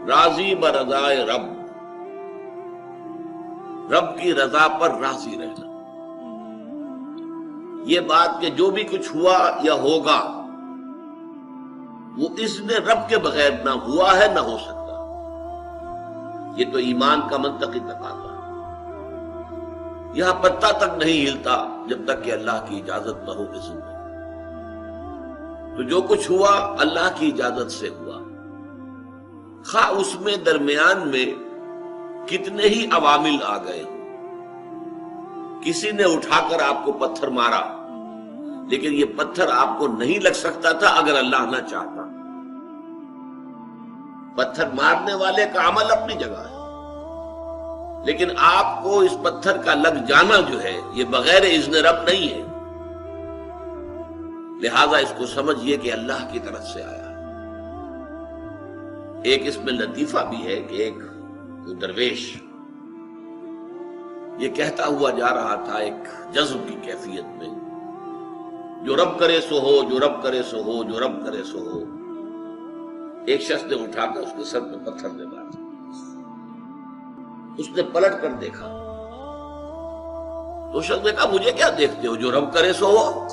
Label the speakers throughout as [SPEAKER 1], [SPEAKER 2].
[SPEAKER 1] راضی برضائے رب، رب کی رضا پر راضی رہنا. یہ بات کہ جو بھی کچھ ہوا یا ہوگا وہ اذن رب کے بغیر نہ ہوا ہے نہ ہو سکتا. یہ تو ایمان کا منطقی تقاضا ہے. یہاں پتا تک نہیں ہلتا جب تک کہ اللہ کی اجازت نہ ہو اذن میں. تو جو کچھ ہوا اللہ کی اجازت سے ہوا، خواہ اس میں درمیان میں کتنے ہی عوامل آ گئے ہوں. کسی نے اٹھا کر آپ کو پتھر مارا، لیکن یہ پتھر آپ کو نہیں لگ سکتا تھا اگر اللہ نہ چاہتا. پتھر مارنے والے کا عمل اپنی جگہ ہے، لیکن آپ کو اس پتھر کا لگ جانا جو ہے یہ بغیر اذن رب نہیں ہے. لہذا اس کو سمجھیے کہ اللہ کی طرف سے آیا. ایک اس میں لطیفہ بھی ہے کہ ایک درویش یہ کہتا ہوا جا رہا تھا ایک جذب کی کیفیت میں، جو رب کرے سو ہو، جو رب کرے سو ہو، جو رب کرے سو ہو. ایک شخص نے اٹھا کر اس کے سر پہ پتھر دے مارا. اس نے پلٹ کر دیکھا تو شخص نے کہا مجھے کیا دیکھتے ہو، جو رب کرے سو ہو.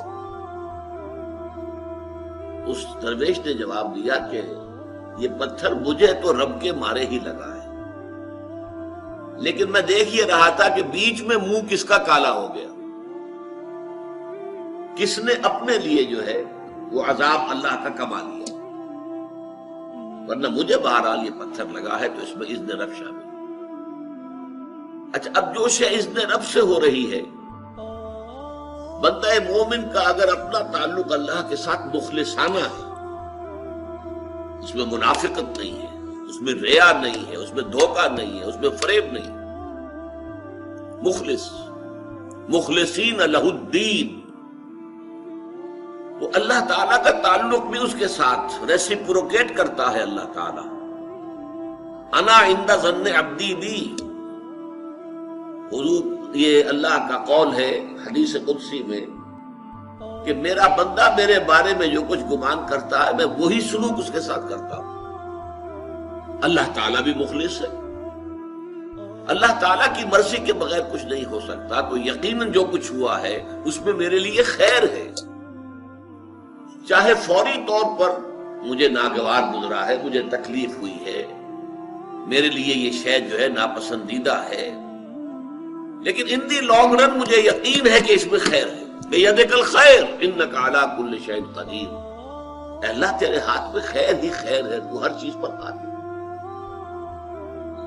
[SPEAKER 1] اس درویش نے جواب دیا کہ یہ پتھر مجھے تو رب کے مارے ہی لگا ہے، لیکن میں دیکھ یہ رہا تھا کہ بیچ میں منہ کس کا کالا ہو گیا، کس نے اپنے لیے جو ہے وہ عذاب اللہ کا کما لیا. ورنہ مجھے بہرحال یہ پتھر لگا ہے تو اس میں اذن رب شامل. اچھا، اب جو شے اذن رب سے ہو رہی ہے، بندہ مومن کا اگر اپنا تعلق اللہ کے ساتھ مخلصانہ ہے، اس میں منافقت نہیں ہے، اس میں ریا نہیں ہے، اس میں دھوکہ نہیں ہے، اس میں فریب نہیں، مخلص مخلصین لہ الدین، تو اللہ تعالیٰ کا تعلق بھی اس کے ساتھ ریسیپروکیٹ کرتا ہے. اللہ تعالیٰ انا عند ظن عبدی بی، حضور یہ اللہ کا قول ہے حدیث قدسی میں کہ میرا بندہ میرے بارے میں جو کچھ گمان کرتا ہے میں وہی سلوک اس کے ساتھ کرتا ہوں. اللہ تعالیٰ بھی مخلص ہے. اللہ تعالیٰ کی مرضی کے بغیر کچھ نہیں ہو سکتا. تو یقیناً جو کچھ ہوا ہے اس میں میرے لیے خیر ہے، چاہے فوری طور پر مجھے ناگوار گزرا ہے، مجھے تکلیف ہوئی ہے، میرے لیے یہ شے جو ہے ناپسندیدہ ہے، لیکن ان دی لانگ رن مجھے یقین ہے کہ اس میں خیر ہے. بیدک الخیر انک علی کل شیء قدیر، اے اللہ تیرے ہاتھ میں خیر ہی خیر ہے، تو ہر چیز پر قادر.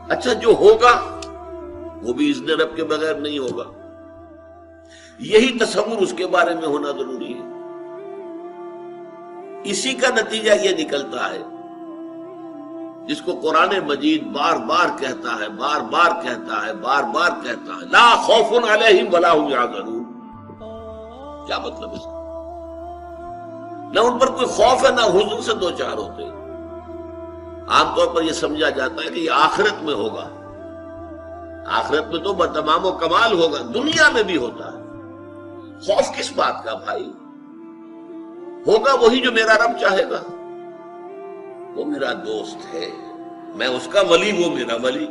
[SPEAKER 1] اچھا، جو ہوگا وہ بھی اذن رب کے بغیر نہیں ہوگا. یہی تصور اس کے بارے میں ہونا ضروری ہے. اسی کا نتیجہ یہ نکلتا ہے جس کو قرآن مجید بار بار کہتا ہے، بار بار کہتا ہے، بار بار کہتا ہے، لا خوف علیہم ولا هم یحزنون. کیا مطلب اس کا؟ نہ ان پر کوئی خوف ہے نہ حزن سے دو چار ہوتے. عام طور پر یہ سمجھا جاتا ہے کہ یہ آخرت میں ہوگا. آخرت میں تو بتمام و کمال ہوگا، دنیا میں بھی ہوتا ہے. خوف کس بات کا بھائی؟ ہوگا وہی جو میرا رب چاہے گا. وہ میرا دوست ہے، میں اس کا ولی، وہ میرا ولی.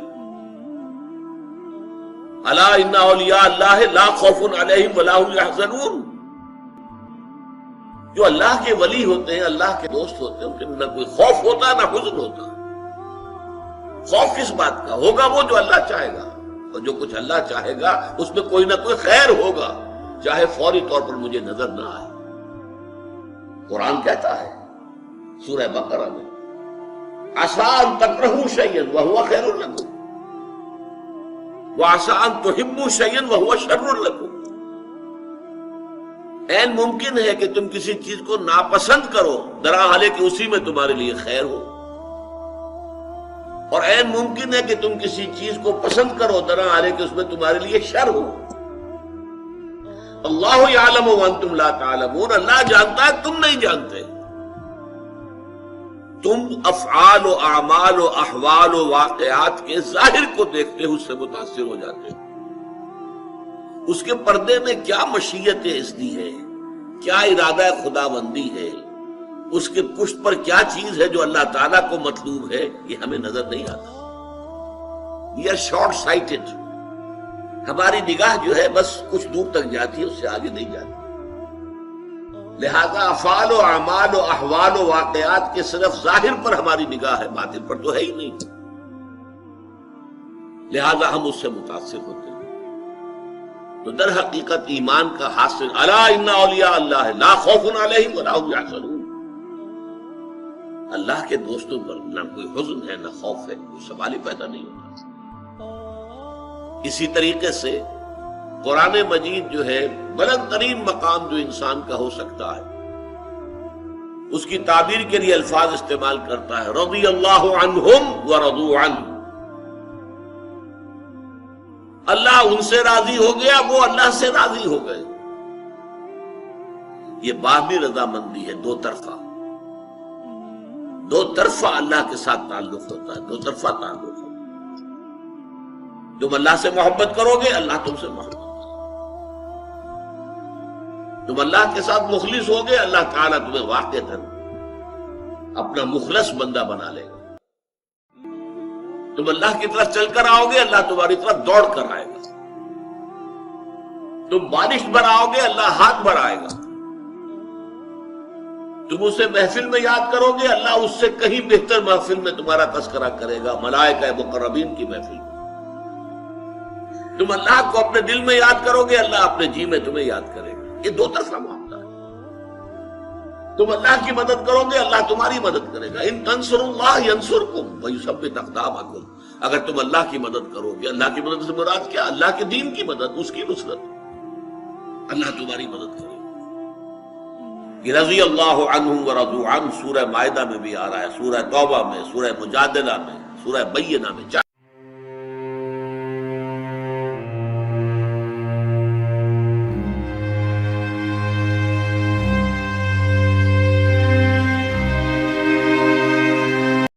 [SPEAKER 1] الا ان اولیاء اللہ لا خوف علیہم ولا هم یحزنون. جو اللہ کے ولی ہوتے ہیں، اللہ کے دوست ہوتے ہیں، ان کے نہ کوئی خوف ہوتا نہ حزن ہوتا. خوف کس بات کا؟ ہوگا وہ جو اللہ چاہے گا، اور جو کچھ اللہ چاہے گا اس میں کوئی نہ کوئی خیر ہوگا، چاہے فوری طور پر مجھے نظر نہ آئے. قرآن کہتا ہے سورہ بقرہ میں عسیٰ ان تکرہوا شیئا وہو خیر لکم وعسیٰ ان تحبوا شیئا وہو شر لکم. عین ممکن ہے کہ تم کسی چیز کو ناپسند کرو درا حالے کہ اسی میں تمہارے لیے خیر ہو، اور عین ممکن ہے کہ تم کسی چیز کو پسند کرو درا حالے کہ اس میں تمہارے لیے شر ہو. اللہ یعلم وانتم لا تعلمون، اللہ جانتا ہے تم نہیں جانتے. تم افعال و اعمال و احوال و واقعات کے ظاہر کو دیکھتے ہو، اس سے متاثر ہو جاتے ہو. اس کے پردے میں کیا مشیت اذنی ہے، کیا ارادہ خداوندی ہے، اس کے پشت پر کیا چیز ہے جو اللہ تعالیٰ کو مطلوب ہے، یہ ہمیں نظر نہیں آتا. We are short sighted. ہماری نگاہ جو ہے بس کچھ دور تک جاتی ہے، اس سے آگے نہیں جاتی. لہذا افعال و اعمال و احوال و واقعات کے صرف ظاہر پر ہماری نگاہ ہے، باطن پر تو ہے ہی نہیں. لہذا ہم اس سے متاثر ہوتے ہیں. تو در حقیقت ایمان کا حاصل الا ان اولیاء اللہ لا خوف علیہم ولا هم یحزنون. اللہ کے دوستوں پر نہ کوئی حزن ہے نہ خوف ہے، کوئی سوال ہی پیدا نہیں ہوتا. اسی طریقے سے قرآن مجید جو ہے بلند ترین مقام جو انسان کا ہو سکتا ہے، اس کی تعبیر کے لیے الفاظ استعمال کرتا ہے رضی اللہ عنہم ورضوا عنہ. اللہ ان سے راضی ہو گیا، وہ اللہ سے راضی ہو گئے. یہ باہمی رضامندی ہے، دو طرفہ. دو طرفہ اللہ کے ساتھ تعلق ہوتا ہے، دو طرفہ تعلق ہوتا ہے. تم اللہ سے محبت کرو گے، اللہ تم سے محبت کرے. تم اللہ کے ساتھ مخلص ہوگے، اللہ تعالیٰ تمہیں واقعتاً اپنا مخلص بندہ بنا لے گا. تم اللہ کی طرف چل کر آؤ گے، اللہ تمہاری طرف دوڑ کر آئے گا. تم بارش بڑھاؤ گے، اللہ ہاتھ بڑھائے گا. تم اسے محفل میں یاد کرو گے، اللہ اس سے کہیں بہتر محفل میں تمہارا تذکرہ کرے گا، ملائکہ مقربین کی محفل میں. تم اللہ کو اپنے دل میں یاد کرو گے، اللہ اپنے جی میں تمہیں یاد کرے گا. یہ دو طرفہ معاملہ ہے. تم اللہ کی مدد کرو گے، اللہ تمہاری مدد کرے گا. ان تنصروا اللہ ینصرکم ویثبت اقدامکم. اگر تم اللہ کی مدد کرو گے، اللہ کی مدد سے مراد کیا؟ اللہ کے دین کی مدد، اس کی نصرت. اللہ تمہاری مدد کرے گا. یہ رضی اللہ عنہم ورضوا عنہ سورہ مائدہ میں بھی آ رہا ہے، سورہ توبہ میں، سورہ مجادلہ میں، سورہ بینہ میں.